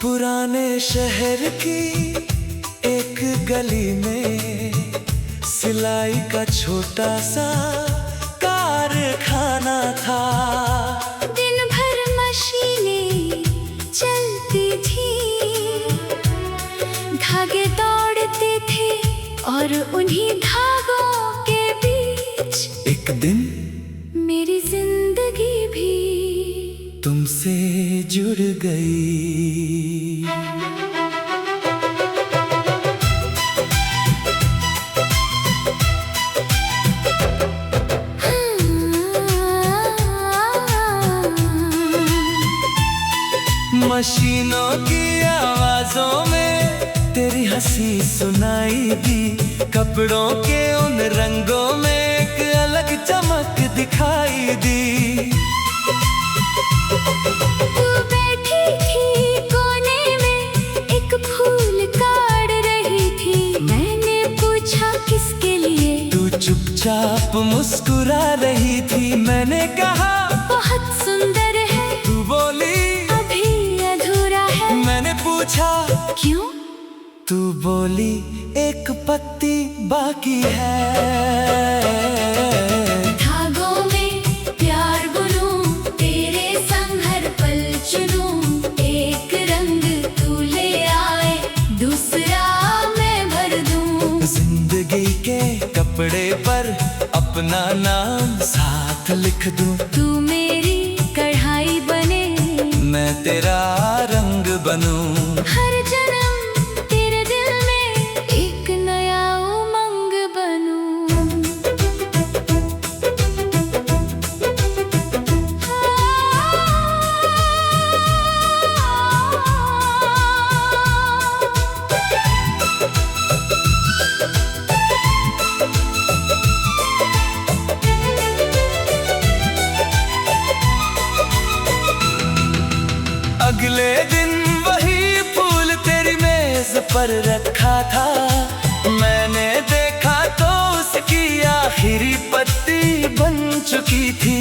पुराने शहर की एक गली में सिलाई का छोटा सा कारखाना था। दिन भर मशीनें चलती थी, धागे दौड़ते थे और उन्हीं धागों के बीच एक दिन मेरी जिंदगी भी तुमसे जुड़ गई। मशीनों की आवाजों में तेरी हंसी सुनाई दी, कपड़ों के उन रंगों में एक अलग चमक दिखाई दी। तू बैठी थी कोने में, एक फूल काढ़ रही थी। मैंने पूछा किसके लिए, तू चुपचाप मुस्कुरा रही थी। मैंने कहा बहुत सुंदर है, तू बोली अभी अधूरा है। मैंने पूछा क्यों, तू बोली एक पत्ती बाकी है। धागों में प्यार बुनूं, तेरे संग हर पल चुनूं। एक रंग तू ले आए, दूसरा मैं भर दूं। जिंदगी के कपड़े पर अपना नाम साथ लिख दूं। तू मेरी कढ़ाई बने, मैं तेरा रंग बनूं। हर जन्म तेरे दिल में एक नया उमंग बनूं। अगले दिन वही फूल तेरी मेज पर रखा था। मैंने देखा तो उसकी आखिरी पत्ती बन चुकी थी।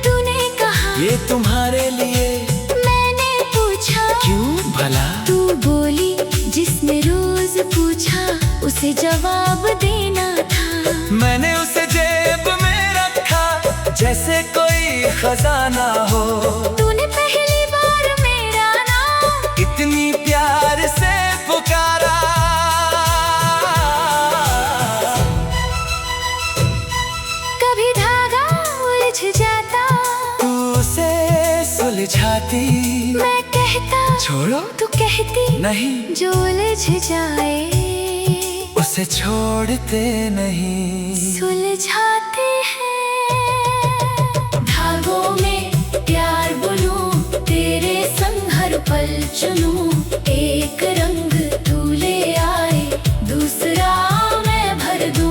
तूने कहा ये तुम्हारे लिए। मैंने पूछा क्यों भला, तू बोली जिसने रोज पूछा उसे जवाब देना था। मैंने उसे जेब में रखा जैसे कोई खजाना हो। तूने पहली बार मेरा नाम इतनी प्यार से पुकारा। कभी धागा उलझ जाता, तू उसे सुलझाती। मैं कहता छोड़ो, तू कहती नहीं जो उलझ जाए उसे छोड़ते नहीं। सुलझाते हैं। धागों में प्यार बुनूं, तेरे संग हर पल चुनूं। एक रंग तू ले आए, दूसरा मैं भर दूं।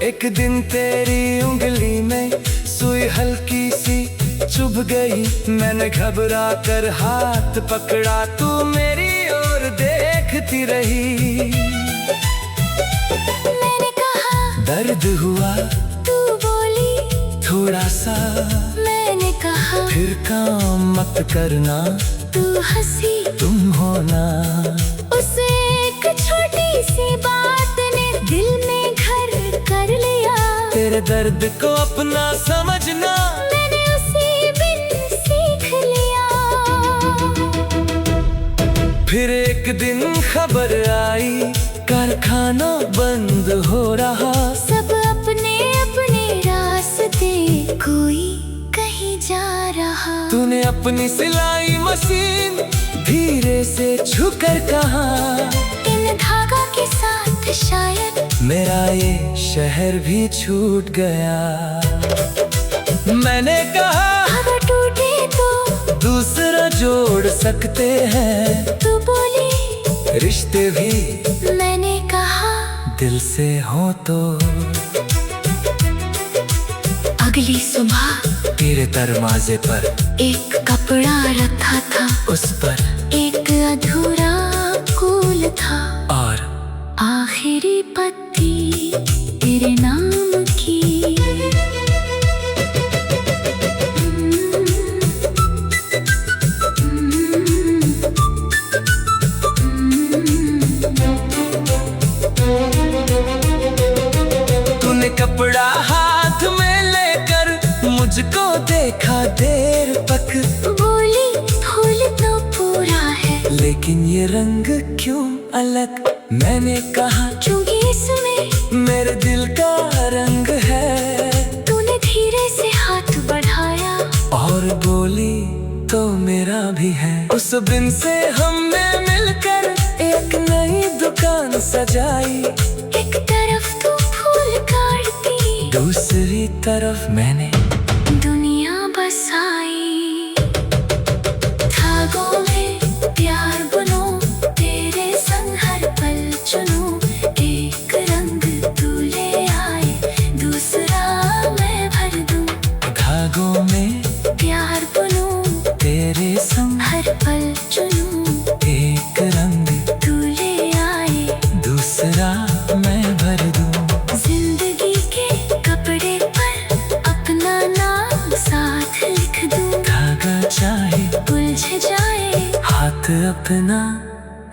एक दिन तेरी उंगली में सुई हल्की सी चुभ गई। मैंने घबरा कर हाथ पकड़ा, तू मेरी ओर देखती रही। मैंने कहा दर्द हुआ, तू बोली थोड़ा सा। मैंने कहा फिर काम मत करना, तू हंसी तुम होना। उस एक छोटी सी बात ने दिल में घर मेरे दर्द को अपना समझना मैंने उसी दिन सीख लिया। फिर एक दिन खबर आई कारखाना बंद हो रहा। सब अपने अपने रास्ते, कोई कहीं जा रहा। तूने अपनी सिलाई मशीन धीरे से छूकर कहा, इन धागा के साथ शायद मेरा ये शहर भी छूट गया। मैंने कहा अगर टूटे तो दूसरा जोड़ सकते हैं। तू बोली रिश्ते भी मैंने कहा दिल से हो तो। अगली सुबह तेरे दरवाजे पर एक कपड़ा रखा था, उस पर एक अधूरा फूल था और आखिरी पत्ती तेरे नाम की। तूने कपड़ा हाथ में लेकर मुझको देखा देर तक। बोली फूल तो पूरा है, लेकिन ये रंग क्यों अलग। मैंने कहा क्योंकि इसमें मेरे दिल का रंग है। तूने धीरे से हाथ बढ़ाया और बोली तो मेरा भी है। उस दिन से हमने मिलकर एक नई दुकान सजाई। एक तरफ तू फूल काटती, दूसरी तरफ मैंने दुनिया बसाई। धागों में प्यार बुनो, तेरे संग हर पल चुनूं। एक रंग तू ले आए, दूसरा मैं भर दूं। धागों में प्यार बुनो, तेरे संग हर पल चुनूं। एक रंग तू ले आए, दूसरा मैं भर दूं। जिंदगी के कपड़े पर अपना नाम साथ लिख दूं। धागा चाहे उलझ जाए, हाथ अपना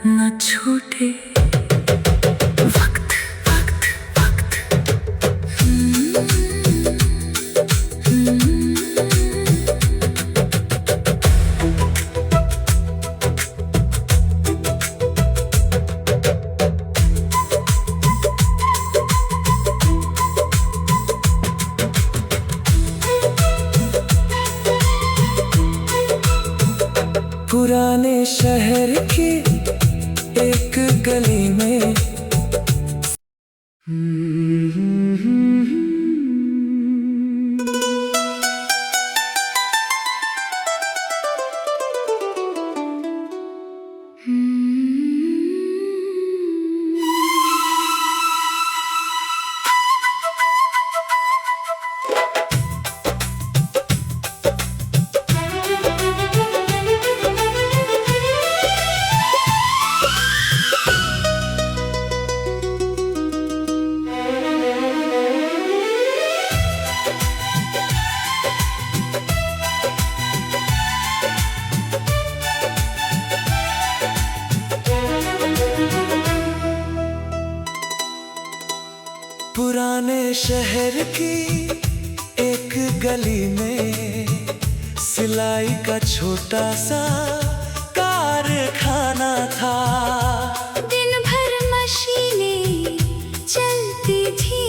न छूटे। वक्त वक्त वक्त पुराने शहर की एक गली में पुराने शहर की एक गली में सिलाई का छोटा सा कारखाना था। दिन भर मशीनें चलती थी,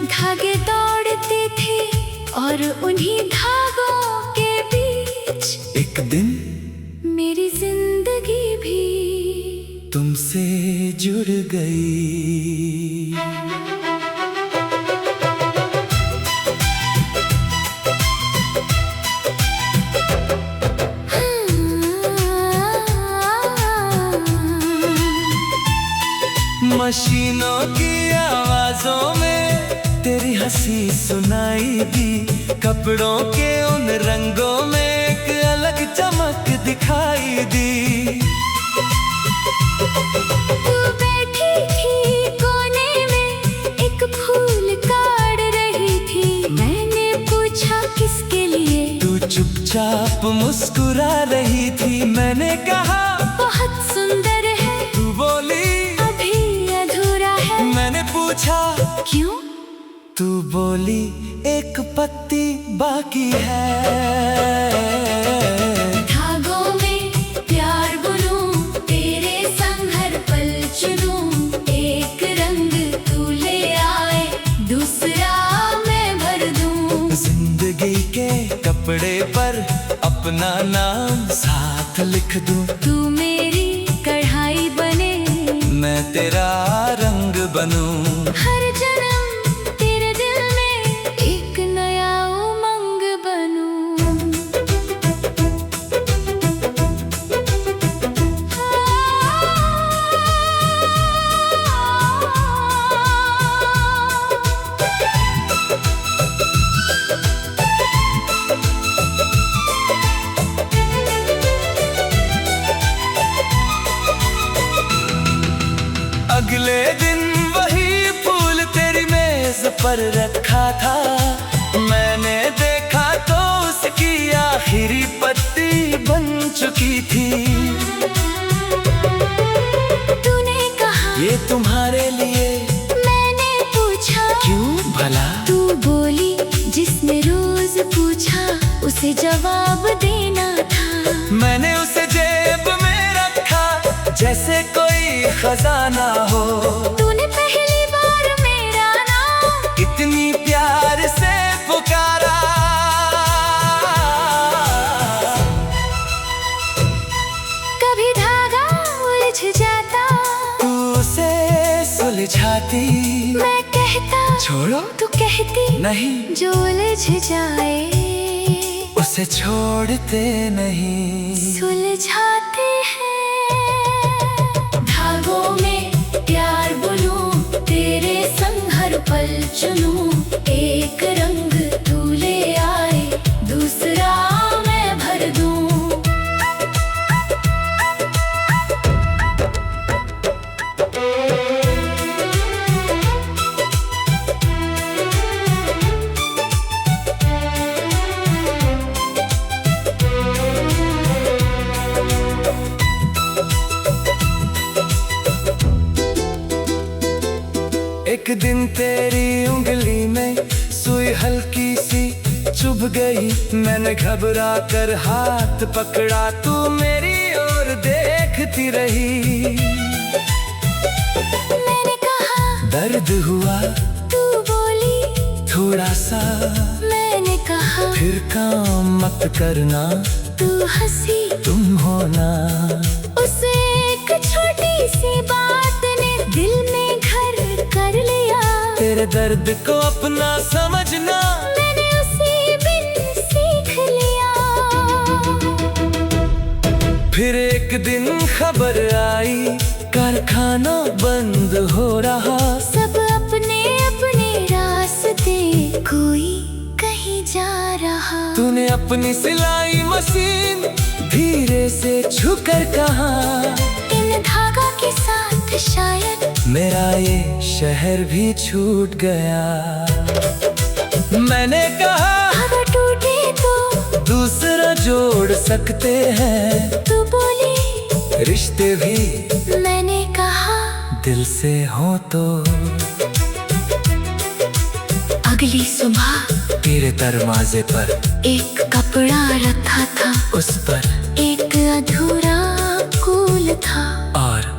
धागे दौड़ते थे और उन्हीं धागों के बीच एक दिन मेरी जिंदगी भी तुमसे जुड़ गई। मशीनों की आवाजों में तेरी हंसी सुनाई दी। कपड़ों के उन रंगों में एक अलग चमक दिखाई दी। तू बैठी थी कोने में, एक फूल काट रही थी। मैंने पूछा किसके लिए, तू चुपचाप मुस्कुरा रही थी। मैंने कहा बहुत सुंदर है। तू बोली अभी अधूरा है। मैंने पूछा क्यों? तू बोली एक पत्ती बाकी है, धागों में प्यार बुनूं, तेरे संग हर पल चुनूं। एक रंग तू ले आए, दूसरा मैं भर दूं। जिंदगी के कपड़े पर अपना नाम साथ लिख दूं। तू मेरी कढ़ाई बने, मैं तेरा रंग बनूं। हर जन्म तेरे दिल में एक नया उमंग बनूं। अगले दिन वही फूल तेरी मेज पर रखा था, मैंने देखा तो उसकी आखिरी पत्ती बन चुकी थी। तूने कहा ये तुम्हारे लिए, मैंने पूछा क्यों भला? तू बोली जिसने रोज पूछा उसे जवाब देना था। मैंने उसे जेब में रखा जैसे कोई खजाना हो। तूने पहली बार मेरा नाम इतनी प्यार से पुकारा, कभी धागा उलझ जाता, तू उसे सुलझाती। मैं कहता छोड़ो तू कहती नहीं, जो उलझ जाए उसे छोड़ते नहीं। सुलझाते हैं। धागों में प्यार बुनूं, तेरे संग हर पल चुनूं। एक रंग तू ले आए, दूसरा मैं भर दूं। एक दिन तेरी उंगली में सुई हल्की सी चुभ गई, मैंने घबरा कर हाथ पकड़ा, तू मेरी ओर देखती रही। मैंने कहा दर्द हुआ, तू बोली थोड़ा सा, मैंने कहा फिर काम मत करना, तू हंसी तुम होना। उस एक छोटी सी बात ने दिल में घर कर लिया। तेरे दर्द को अपना समझना मैंने उसी बिन सीख लिया। फिर एक दिन खबर आई, कारखाना बंद हो रहा। सब अपने अपने रास्ते, कोई कहीं जा रहा। तूने अपनी सिलाई मशीन धीरे से छूकर कहा, इन धागा के साथ शायद मेरा ये शहर भी छूट गया। मैंने कहा अगर टूटे तो दूसरा जोड़ सकते हैं, तू बोली रिश्ते भी मैंने कहा दिल से हो तो। अगली सुबह तेरे दरवाजे पर एक कपड़ा रखा था, उस पर एक अधूरा फूल था, और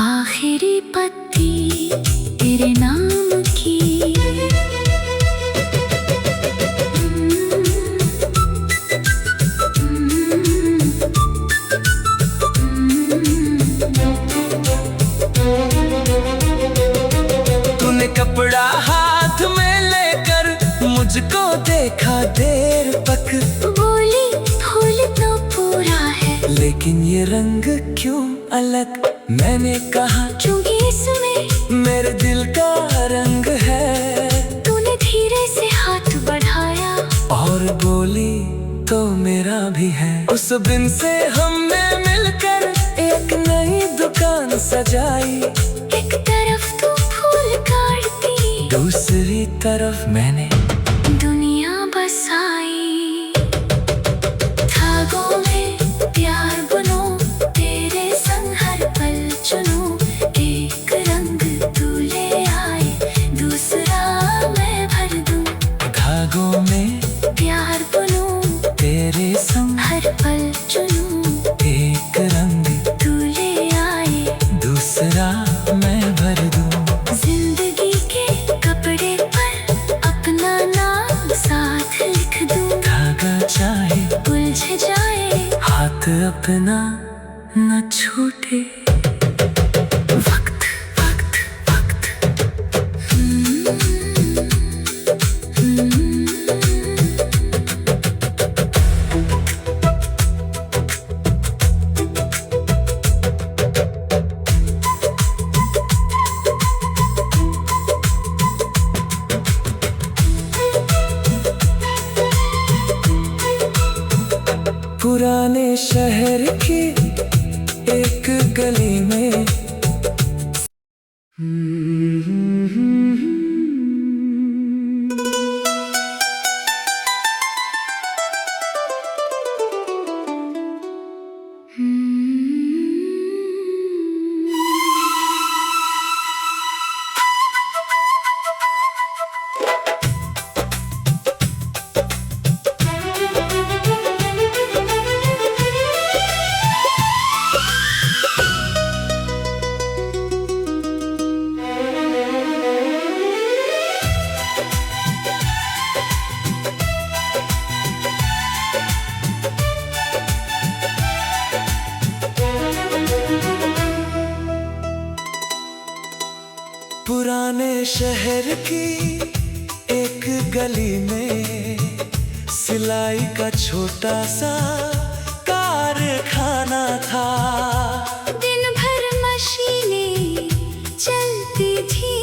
आखिरी पत्ती तेरे नाम की। तूने कपड़ा हाथ में लेकर मुझको देखा देर तक, बोली फूल तो पूरा है, लेकिन ये रंग क्यों अलग? मैंने कहा क्योंकि इसमें मेरे दिल का रंग है। तूने धीरे से हाथ बढ़ाया और बोली तो मेरा भी है। उस दिन से हमने मिलकर एक नई दुकान सजाई। एक तरफ तू फूल काटती, दूसरी तरफ मैंने दुनिया बसाई। धागों में प्यार बुनूं, तेरे संग हर पल चुनूं। एक रंग तू ले आए, दूसरा मैं भर अपना न छूटे वक्त वक्त वक्त। पुराने शहर की एक गली में पुराने शहर की एक गली में सिलाई का छोटा सा कारखाना था। दिन भर मशीनें चलती थी,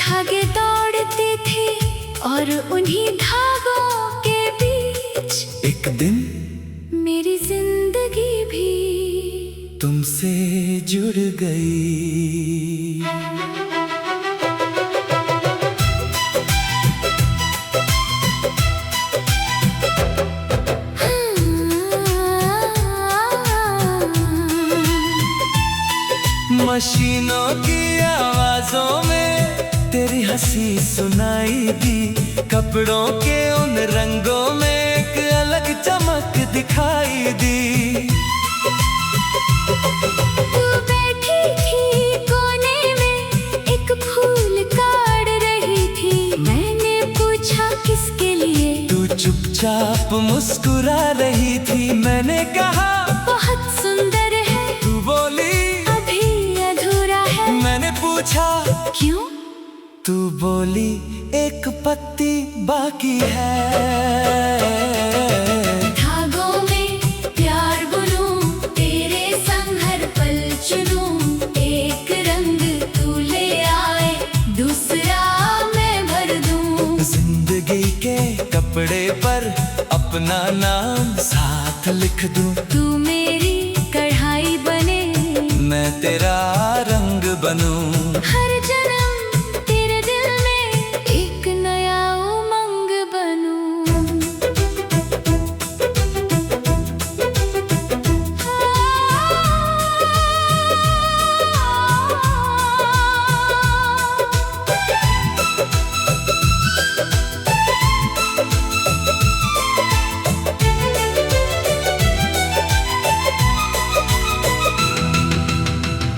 धागे दौड़ते थे और उन्हीं धागों के बीच एक दिन मेरी जिंदगी भी तुमसे जुड़ गई। मशीनों की आवाजों में तेरी हंसी सुनाई दी, कपड़ों के उन रंगों में एक अलग चमक दिखाई दी। तू बैठी थी कोने में एक फूल काढ़ रही थी, मैंने पूछा किसके लिए, तू चुपचाप मुस्कुरा रही थी। मैंने कहा बहुत सुंदर है, तू बोली मैंने पूछा क्यों, तू बोली एक पत्ती बाकी है। धागों में प्यार बुनूं, तेरे संग हर पल चुनूं, एक रंग तू ले आए, दूसरा मैं भर दूं। जिंदगी के कपड़े पर अपना नाम साथ लिख दूं। तू मेरी कढ़ाई बने, मैं तेरा रंग बनूं। हर जन्म तेरे दिल में एक नया उमंग बनूं।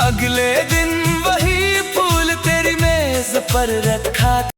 अगले दिन वही फूल तेरी मेज पर रखा।